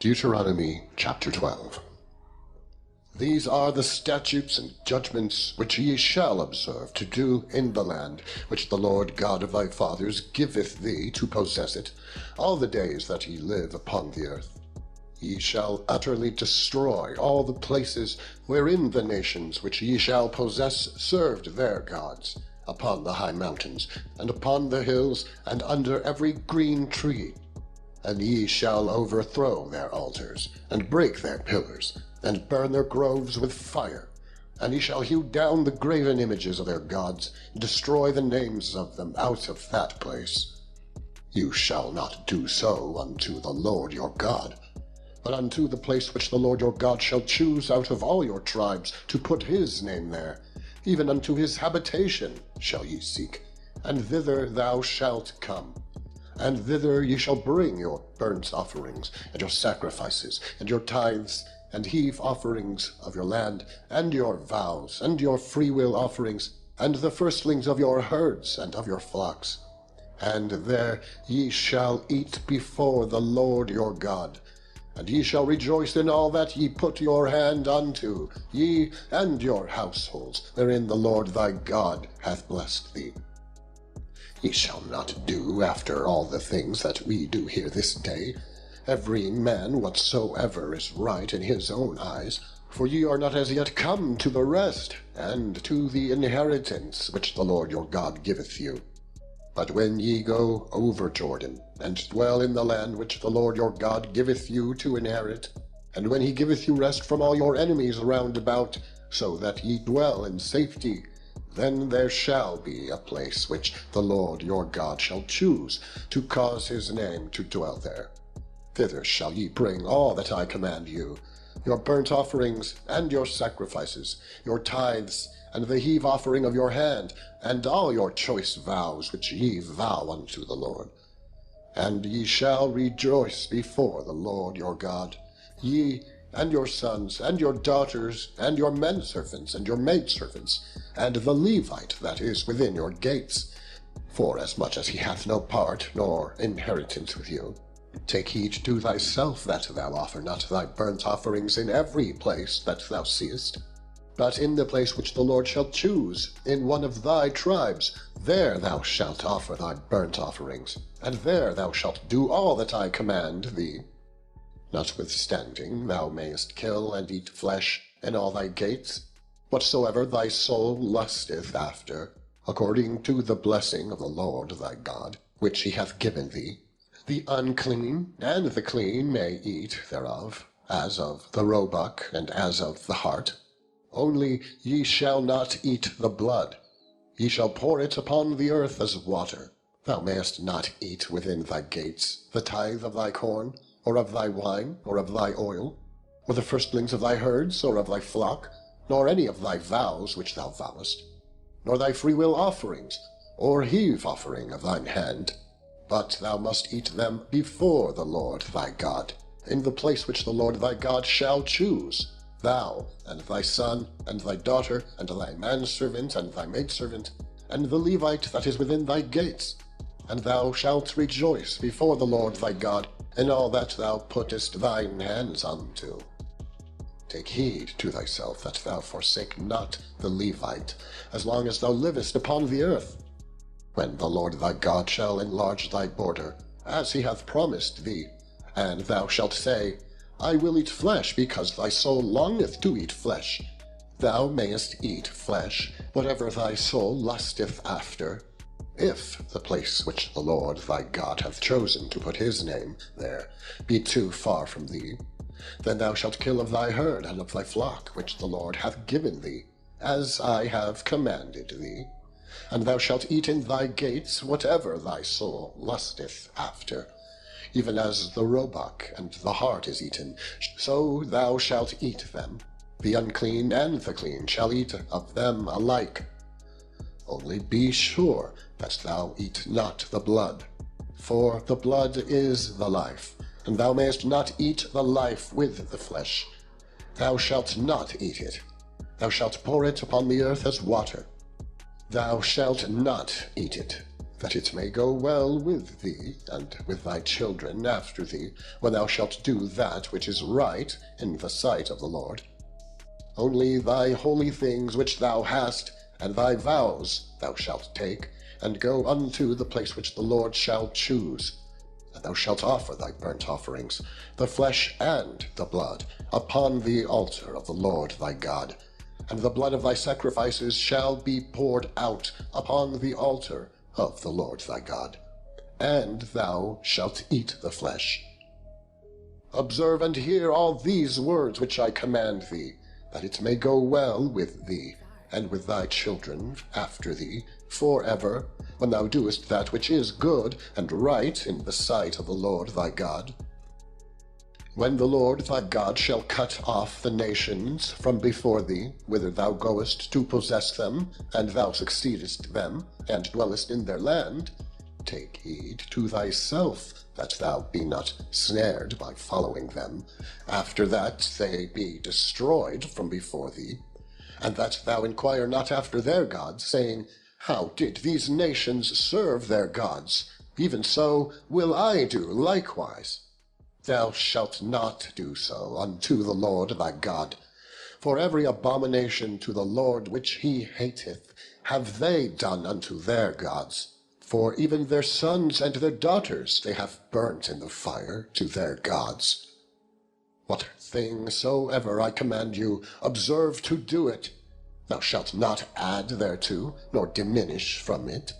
Deuteronomy chapter 12. These are the statutes and judgments which ye shall observe to do in the land which the Lord God of thy fathers giveth thee to possess it, all the days that ye live upon the earth. Ye shall utterly destroy all the places wherein the nations which ye shall possess served their gods, upon the high mountains, and upon the hills, and under every green tree. And ye shall overthrow their altars, and break their pillars, and burn their groves with fire. And ye shall hew down the graven images of their gods, and destroy the names of them out of that place. You shall not do so unto the Lord your God, but unto the place which the Lord your God shall choose out of all your tribes to put his name there, even unto his habitation shall ye seek, and thither thou shalt come. And thither ye shall bring your burnt offerings, and your sacrifices, and your tithes, and heave offerings of your land, and your vows, and your freewill offerings, and the firstlings of your herds and of your flocks. And there ye shall eat before the Lord your God. And ye shall rejoice in all that ye put your hand unto, ye and your households, wherein the Lord thy God hath blessed thee. Ye shall not do after all the things that we do here this day, every man whatsoever is right in his own eyes, for ye are not as yet come to the rest, and to the inheritance which the Lord your God giveth you. But when ye go over Jordan, and dwell in the land which the Lord your God giveth you to inherit, and when he giveth you rest from all your enemies round about, so that ye dwell in safety, then there shall be a place which the Lord your God shall choose, to cause his name to dwell there. Thither shall ye bring all that I command you, your burnt offerings, and your sacrifices, your tithes, and the heave offering of your hand, and all your choice vows which ye vow unto the Lord. And ye shall rejoice before the Lord your God, ye, and your sons, and your daughters, and your menservants, and your maidservants, and the Levite that is within your gates, forasmuch as he hath no part nor inheritance with you. Take heed to thyself that thou offer not thy burnt offerings in every place that thou seest, but in the place which the Lord shall choose, in one of thy tribes, there thou shalt offer thy burnt offerings, and there thou shalt do all that I command thee. Notwithstanding, thou mayest kill and eat flesh in all thy gates, whatsoever thy soul lusteth after, according to the blessing of the Lord thy God, which he hath given thee. The unclean and the clean may eat thereof, as of the roebuck and as of the hart. Only ye shall not eat the blood. Ye shall pour it upon the earth as water. Thou mayest not eat within thy gates the tithe of thy corn, or of thy wine, or of thy oil, or the firstlings of thy herds, or of thy flock, nor any of thy vows which thou vowest, nor thy freewill offerings, or heave offering of thine hand. But thou must eat them before the Lord thy God, in the place which the Lord thy God shall choose, thou, and thy son, and thy daughter, and thy manservant, and thy maidservant, and the Levite that is within thy gates. And thou shalt rejoice before the Lord thy God in all that thou puttest thine hands unto. Take heed to thyself that thou forsake not the Levite, as long as thou livest upon the earth. When the Lord thy God shall enlarge thy border, as he hath promised thee, and thou shalt say, I will eat flesh, because thy soul longeth to eat flesh. Thou mayest eat flesh, whatever thy soul lusteth after, if the place which the Lord thy God hath chosen to put his name there be too far from thee. Then thou shalt kill of thy herd and of thy flock which the Lord hath given thee, as I have commanded thee. And thou shalt eat in thy gates whatever thy soul lusteth after. Even as the roebuck and the hart is eaten, so thou shalt eat them. The unclean and the clean shall eat of them alike. Only be sure that thou eat not the blood, for the blood is the life, and thou mayest not eat the life with the flesh. Thou shalt not eat it. Thou shalt pour it upon the earth as water. Thou shalt not eat it. that it may go well with thee, and with thy children after thee, when thou shalt do that which is right in the sight of the Lord. Only thy holy things which thou hast, and thy vows thou shalt take, and go unto the place which the Lord shall choose. And thou shalt offer thy burnt offerings, the flesh and the blood, upon the altar of the Lord thy God. And the blood of thy sacrifices shall be poured out upon the altar of the Lord thy God. And thou shalt eat the flesh. Observe and hear all these words which I command thee, that it may go well with thee, and with thy children after thee, forever, when thou doest that which is good and right in the sight of the Lord thy God. When the Lord thy God shall cut off the nations from before thee, whither thou goest to possess them, and thou succeedest them, and dwellest in their land, take heed to thyself that thou be not snared by following them, after that they be destroyed from before thee, and that thou inquire not after their gods, saying, How did these nations serve their gods? Even so will I do likewise. Thou shalt not do so unto the Lord thy God. For every abomination to the Lord which he hateth have they done unto their gods. For even their sons and their daughters they have burnt in the fire to their gods. What thing soever I command you, observe to do it. Thou shalt not add thereto, nor diminish from it.